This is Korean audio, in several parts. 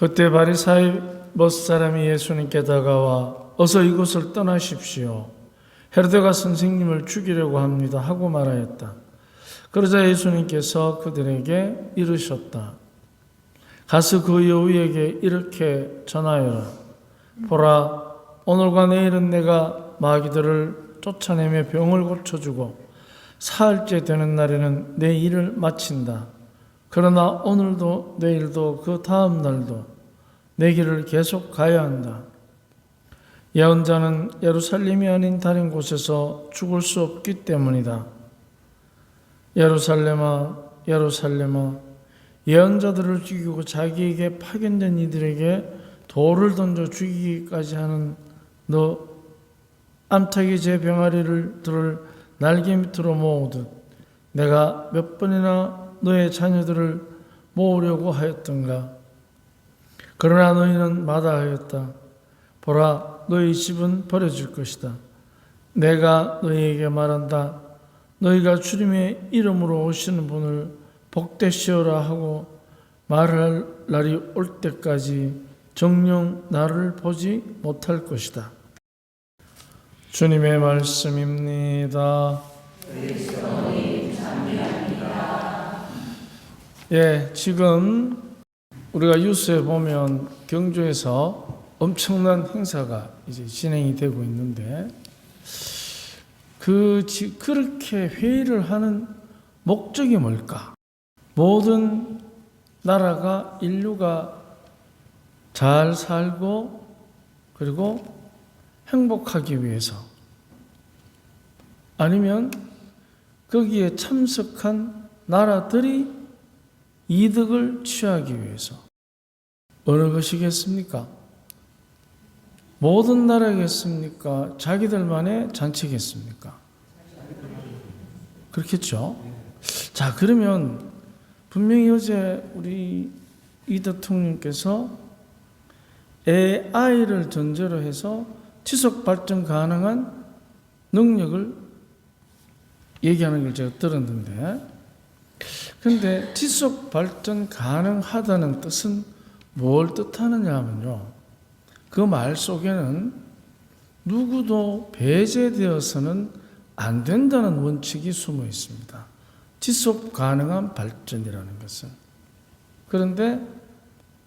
그때 바리사의 멋사람이 예수님께 다가와 어서 이곳을 떠나십시오. 헤로데가 선생님을 죽이려고 합니다 하고 말하였다. 그러자 예수님께서 그들에게 이르셨다. 가서 그 여우에게 이렇게 전하여라. 보라, 오늘과 내일은 내가 마귀들을 쫓아내며 병을 고쳐주고 사흘째 되는 날에는 내 일을 마친다. 그러나 오늘도 내일도 그 다음 날도 내 길을 계속 가야 한다. 예언자는 예루살렘이 아닌 다른 곳에서 죽을 수 없기 때문이다. 예루살렘아, 예루살렘아, 예언자들을 죽이고 자기에게 파견된 이들에게 돌을 던져 죽이기까지 하는 너 암탉이 제 병아리를 날개 밑으로 모으듯 내가 몇 번이나 너의 자녀들을 모으려고 하였던가. 그러나 너희는 마다하였다. 보라, 너희 집은 버려질 것이다. 내가 너희에게 말한다. 너희가 주님의 이름으로 오시는 분을 복되시오라 하고 말할 날이 올 때까지 정녕 나를 보지 못할 것이다. 주님의 말씀입니다. 지금 우리가 뉴스에 보면 경주에서 엄청난 행사가 이제 진행이 되고 있는데 그렇게 회의를 하는 목적이 뭘까? 모든 나라가 인류가 잘 살고 그리고 행복하기 위해서 아니면 거기에 참석한 나라들이 이득을 취하기 위해서 어느 것이겠습니까? 모든 나라겠습니까? 자기들만의 잔치겠습니까? 그렇겠죠? 자, 그러면 분명히 어제 우리 이 대통령께서 AI를 전제로 해서 지속 발전 가능한 능력을 얘기하는 걸 제가 들었는데, 그런데 지속 발전 가능하다는 뜻은 뭘 뜻하느냐 하면요, 그 말 속에는 누구도 배제되어서는 안 된다는 원칙이 숨어 있습니다. 지속 가능한 발전이라는 것은. 그런데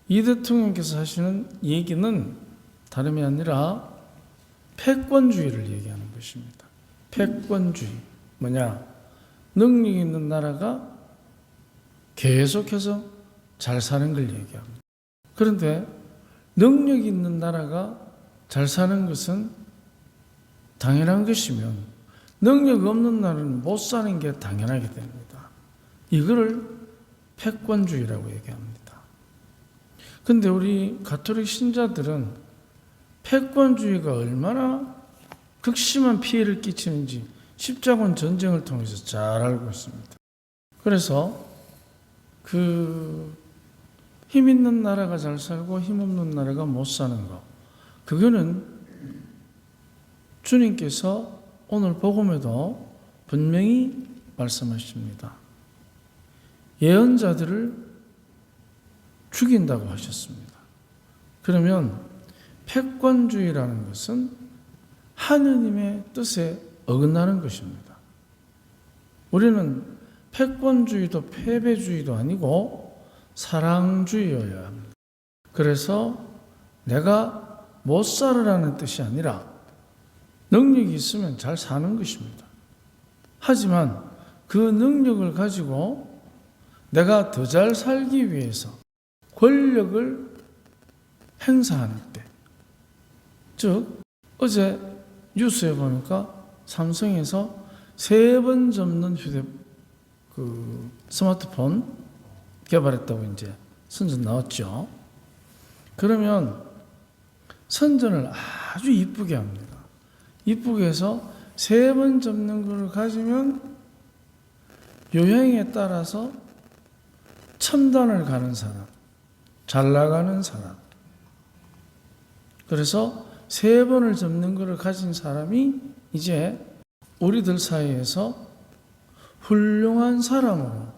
이 대통령께서 하시는 얘기는 다름이 아니라 패권주의를 얘기하는 것입니다. 패권주의. 뭐냐? 능력 있는 나라가 계속해서 잘 사는 걸 얘기합니다. 그런데 능력 있는 나라가 잘 사는 것은 당연한 것이면 능력 없는 나라는 못 사는 게 당연하게 됩니다. 이거를 패권주의라고 얘기합니다. 그런데 우리 가톨릭 신자들은 패권주의가 얼마나 극심한 피해를 끼치는지 십자군 전쟁을 통해서 잘 알고 있습니다. 그래서 힘 있는 나라가 잘 살고 힘 없는 나라가 못 사는 거, 그거는 주님께서 오늘 복음에도 분명히 말씀하십니다. 예언자들을 죽인다고 하셨습니다. 그러면 패권주의라는 것은 하느님의 뜻에 어긋나는 것입니다. 우리는 패권주의도 패배주의도 아니고 사랑주의여야 합니다. 그래서 내가 못 살으라는 뜻이 아니라 능력이 있으면 잘 사는 것입니다. 하지만 그 능력을 가지고 내가 더 잘 살기 위해서 권력을 행사하는 때, 즉 어제 뉴스에 보니까 삼성에서 3번 접는 스마트폰 개발했다고 이제 선전 나왔죠. 그러면 선전을 아주 이쁘게 합니다. 이쁘게 해서 3번 접는 걸 가지면 요행에 따라서 첨단을 가는 사람, 잘 나가는 사람, 그래서 3번을 접는 것을 가진 사람이 이제 우리들 사이에서 훌륭한 사람으로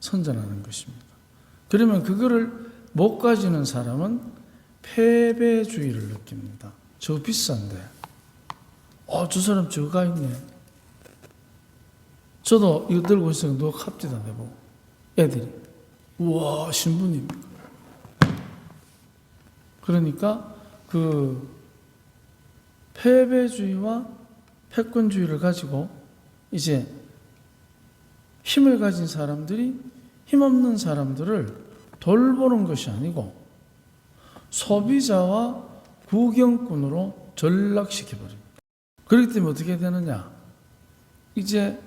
선전하는 것입니다. 그러면 그거를 못 가지는 사람은 패배주의를 느낍니다. 저 비싼데. 저 사람 저가 있네. 저도 이거 들고 있으니까 누가 갑디다 내보고. 애들이. 우와, 신부님. 그러니까 그 패배주의와 패권주의를 가지고 이제 힘을 가진 사람들이 힘없는 사람들을 돌보는 것이 아니고 소비자와 구경꾼으로 전락시켜버립니다. 그렇기 때문에 어떻게 되느냐? 이제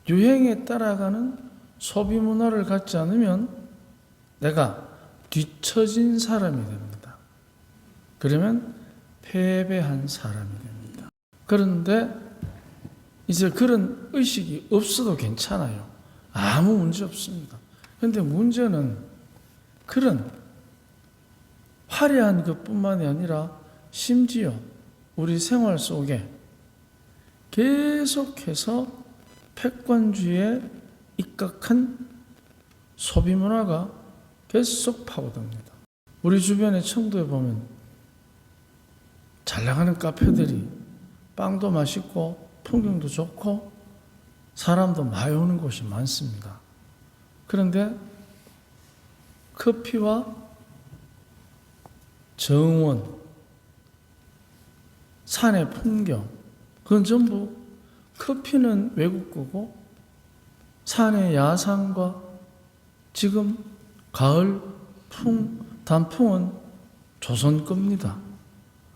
유행에 따라가는 소비 문화를 갖지 않으면 내가 뒤처진 사람이 됩니다. 그러면 패배한 사람이 됩니다. 그런데 이제 그런 의식이 없어도 괜찮아요. 아무 문제 없습니다. 그런데 문제는 그런 화려한 것뿐만이 아니라 심지어 우리 생활 속에 계속해서 패권주의에 입각한 소비 문화가 계속 파고듭니다. 우리 주변의 청도에 보면 잘 나가는 카페들이 빵도 맛있고 풍경도 좋고 사람도 많이 오는 곳이 많습니다. 그런데 커피와 정원, 산의 풍경, 그건 전부 커피는 외국 거고 산의 야산과 지금 가을 단풍은 조선 겁니다.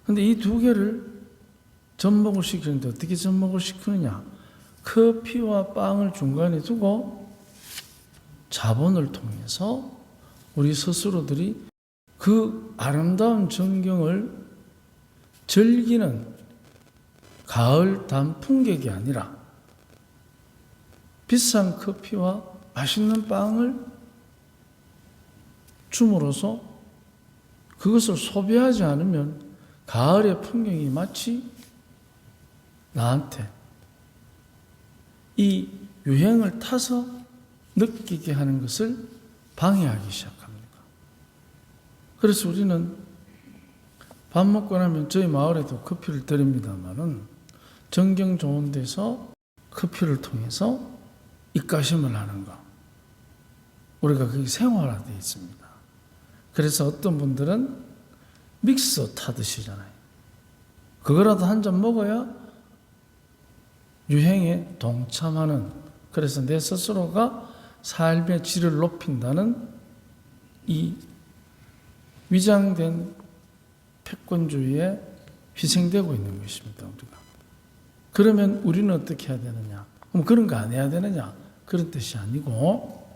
그런데 이 두 개를 접목을 시키는데 어떻게 접목을 시키느냐? 커피와 빵을 중간에 두고 자본을 통해서 우리 스스로들이 그 아름다운 전경을 즐기는 가을 단풍객이 아니라 비싼 커피와 맛있는 빵을 줌으로써 그것을 소비하지 않으면 가을의 풍경이 마치 나한테 이 유행을 타서 느끼게 하는 것을 방해하기 시작합니다. 그래서 우리는 밥 먹고 나면 저희 마을에도 커피를 드립니다만은 전경 좋은 데서 커피를 통해서 입가심을 하는 거. 우리가 그게 생활화되어 있습니다. 그래서 어떤 분들은 믹서 타듯이잖아요. 그거라도 한 잔 먹어야 유행에 동참하는, 그래서 내 스스로가 삶의 질을 높인다는 이 위장된 패권주의에 희생되고 있는 것입니다. 우리가. 그러면 우리는 어떻게 해야 되느냐? 그럼 그런 거 안 해야 되느냐? 그런 뜻이 아니고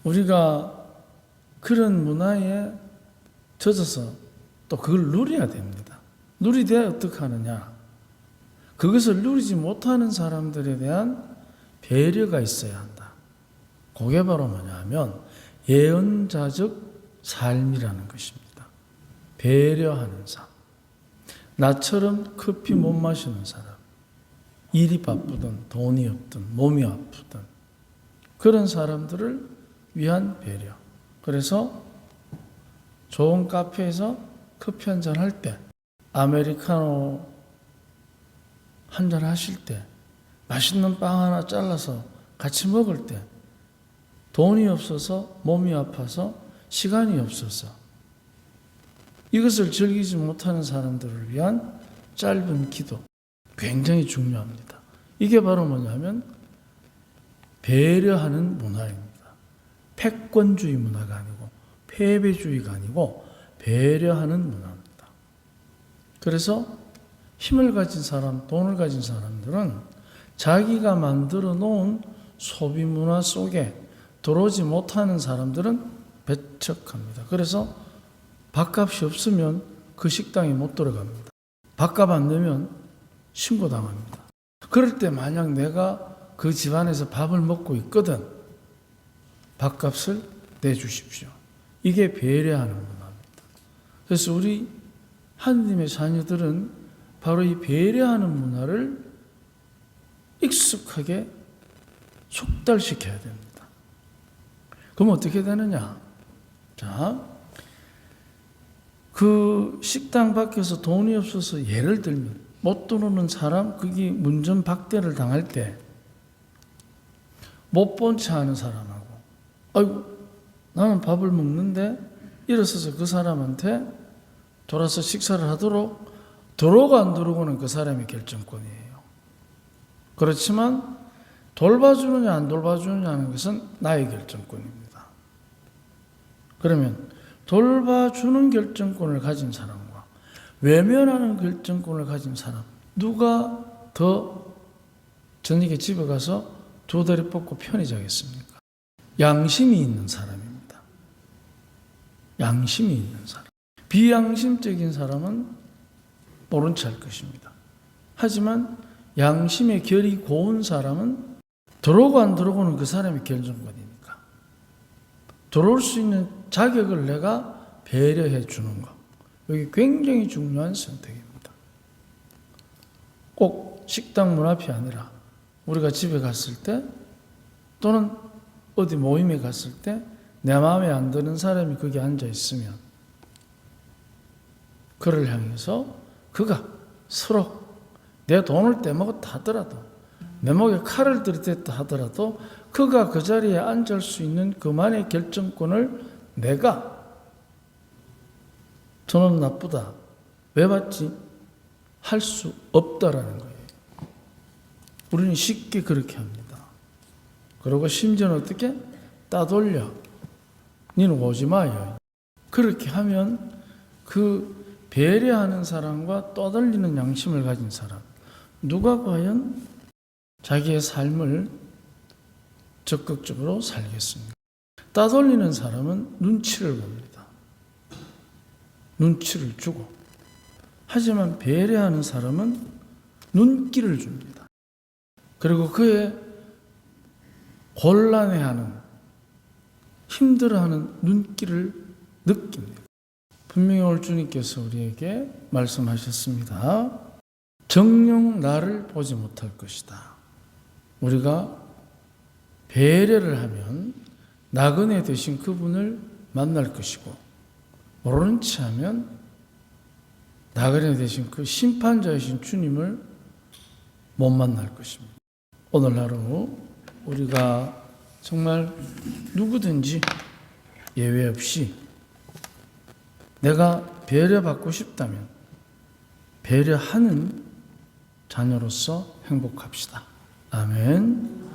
우리가 그런 문화에 젖어서 또 그걸 누려야 됩니다. 누리되 어떻게 하느냐? 그것을 누리지 못하는 사람들에 대한 배려가 있어야 한다. 그게 바로 뭐냐면 예언자적 삶이라는 것입니다. 배려하는 삶. 나처럼 커피 못 마시는 사람, 일이 바쁘든 돈이 없든 몸이 아프든 그런 사람들을 위한 배려. 그래서 좋은 카페에서 커피 한잔 할 때, 아메리카노 한잔 하실 때, 맛있는 빵 하나 잘라서 같이 먹을 때, 돈이 없어서 몸이 아파서 시간이 없어서 이것을 즐기지 못하는 사람들을 위한 짧은 기도, 굉장히 중요합니다. 이게 바로 뭐냐면 배려하는 문화입니다. 패권주의 문화가 아니고 패배주의가 아니고 배려하는 문화입니다. 그래서 힘을 가진 사람, 돈을 가진 사람들은 자기가 만들어 놓은 소비 문화 속에 들어오지 못하는 사람들은 배척합니다. 그래서 밥값이 없으면 그 식당에 못 들어갑니다. 밥값 안 내면 신고당합니다. 그럴 때 만약 내가 그 집안에서 밥을 먹고 있거든, 밥값을 내주십시오. 이게 배려하는 문화입니다. 그래서 우리 하느님의 자녀들은 바로 이 배려하는 문화를 익숙하게 속달시켜야 됩니다. 그럼 어떻게 되느냐? 자, 그 식당 밖에서 돈이 없어서 예를 들면 못 들어오는 사람, 그게 문전박대를 당할 때 못 본 채 하는 사람하고, 아이고 나는 밥을 먹는데 일어서서 그 사람한테 돌아서 식사를 하도록 들어오고 안 들어오고는 그 사람의 결정권이에요. 그렇지만 돌봐주느냐 안 돌봐주느냐 하는 것은 나의 결정권입니다. 그러면 돌봐주는 결정권을 가진 사람과 외면하는 결정권을 가진 사람, 누가 더 저녁에 집에 가서 두 다리 뻗고 편히 자겠습니까? 양심이 있는 사람입니다. 양심이 있는 사람. 비양심적인 사람은 모른 체 할 것입니다. 하지만 양심의 결이 고운 사람은 들어오고 안 들어오고는 그 사람의 결정권이니까 들어올 수 있는 자격을 내가 배려해 주는 것, 여기 굉장히 중요한 선택입니다. 꼭 식당 문 앞이 아니라 우리가 집에 갔을 때 또는 어디 모임에 갔을 때 내 마음에 안 드는 사람이 거기 앉아 있으면 그를 향해서 그가 서로 내 돈을 떼먹었다 하더라도 내 목에 칼을 들이댔다 하더라도 그가 그 자리에 앉을 수 있는 그만의 결정권을 내가 저는 나쁘다, 왜 받지? 할 수 없다라는 거예요. 우리는 쉽게 그렇게 합니다. 그리고 심지어는 어떻게? 따돌려. 니는 오지 마요. 그렇게 하면 그 배려하는 사람과 떠돌리는 양심을 가진 사람, 누가 과연 자기의 삶을 적극적으로 살겠습니까? 따돌리는 사람은 눈치를 봅니다. 눈치를 주고. 하지만 배려하는 사람은 눈길을 줍니다. 그리고 그의 곤란해하는, 힘들어하는 눈길을 느낍니다. 분명히 오늘 주님께서 우리에게 말씀하셨습니다. 정녕 나를 보지 못할 것이다. 우리가 배려를 하면 나그네 되신 그분을 만날 것이고, 모르는 체 하면 나그네 되신 그 심판자이신 주님을 못 만날 것입니다. 오늘 하루 우리가 정말 누구든지 예외 없이 내가 배려받고 싶다면 배려하는 자녀로서 행복합시다. 아멘.